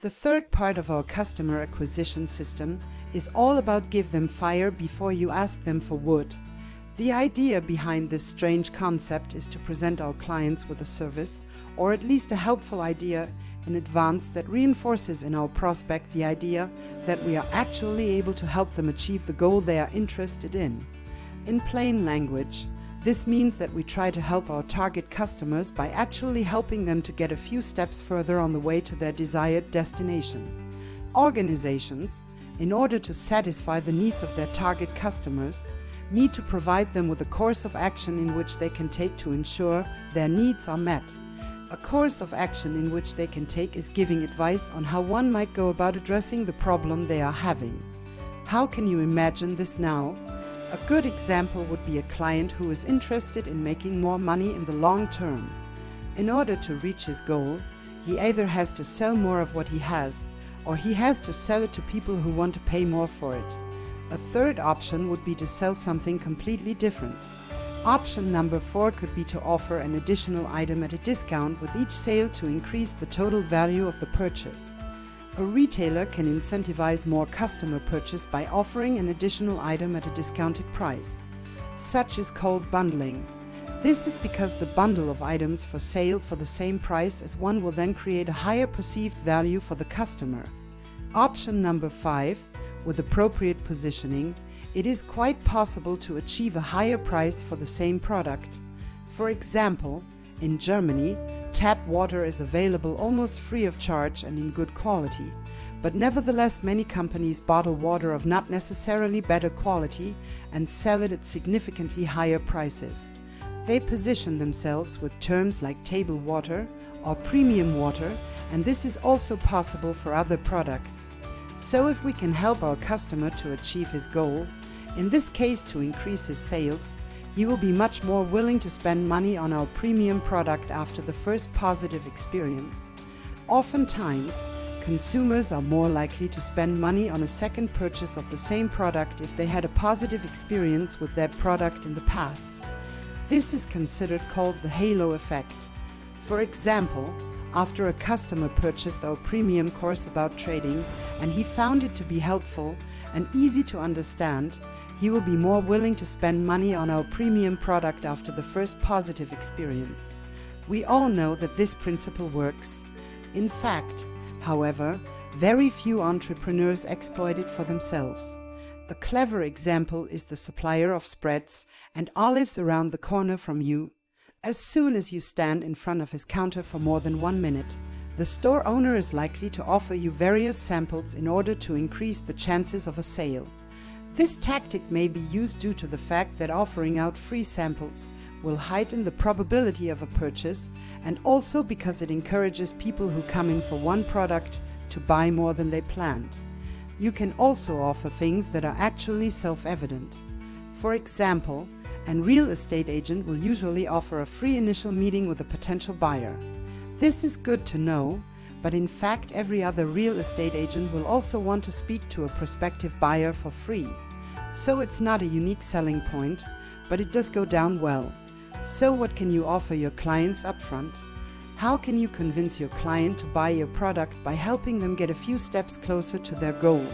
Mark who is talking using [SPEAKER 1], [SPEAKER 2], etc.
[SPEAKER 1] The third part of our customer acquisition system is all about give them fire before you ask them for wood. The idea behind this strange concept is to present our clients with a service, or at least a helpful idea in advance that reinforces in our prospect the idea that we are actually able to help them achieve the goal they are interested in. In plain language, this means that we try to help our target customers by actually helping them to get a few steps further on the way to their desired destination. Organizations, in order to satisfy the needs of their target customers, need to provide them with a course of action in which they can take to ensure their needs are met. A course of action in which they can take is giving advice on how one might go about addressing the problem they are having. How can you imagine this now? A good example would be a client who is interested in making more money in the long term. In order to reach his goal, he either has to sell more of what he has, or he has to sell it to people who want to pay more for it. A third option would be to sell something completely different. Option number 4 could be to offer an additional item at a discount with each sale to increase the total value of the purchase. A retailer can incentivize more customer purchase by offering an additional item at a discounted price. Such is called bundling. This is because the bundle of items for sale for the same price as one will then create a higher perceived value for the customer. Option number 5, with appropriate positioning, it is quite possible to achieve a higher price for the same product. For example, in Germany, tap water is available almost free of charge and in good quality, but nevertheless many companies bottle water of not necessarily better quality and sell it at significantly higher prices. They position themselves with terms like table water or premium water, and this is also possible for other products. So if we can help our customer to achieve his goal, in this case to increase his sales, he will be much more willing to spend money on our premium product after the first positive experience. Oftentimes, consumers are more likely to spend money on a second purchase of the same product if they had a positive experience with their product in the past. This is considered called the halo effect. For example, after a customer purchased our premium course about trading and he found it to be helpful and easy to understand, he will be more willing to spend money on our premium product after the first positive experience. We all know that this principle works. In fact, however, very few entrepreneurs exploit it for themselves. A clever example is the supplier of spreads and olives around the corner from you. As soon as you stand in front of his counter for more than 1 minute, the store owner is likely to offer you various samples in order to increase the chances of a sale. This tactic may be used due to the fact that offering out free samples will heighten the probability of a purchase, and also because it encourages people who come in for one product to buy more than they planned. You can also offer things that are actually self-evident. For example, a real estate agent will usually offer a free initial meeting with a potential buyer. This is good to know, but in fact every other real estate agent will also want to speak to a prospective buyer for free. So it's not a unique selling point, but it does go down well. So what can you offer your clients upfront? How can you convince your client to buy your product by helping them get a few steps closer to their goal?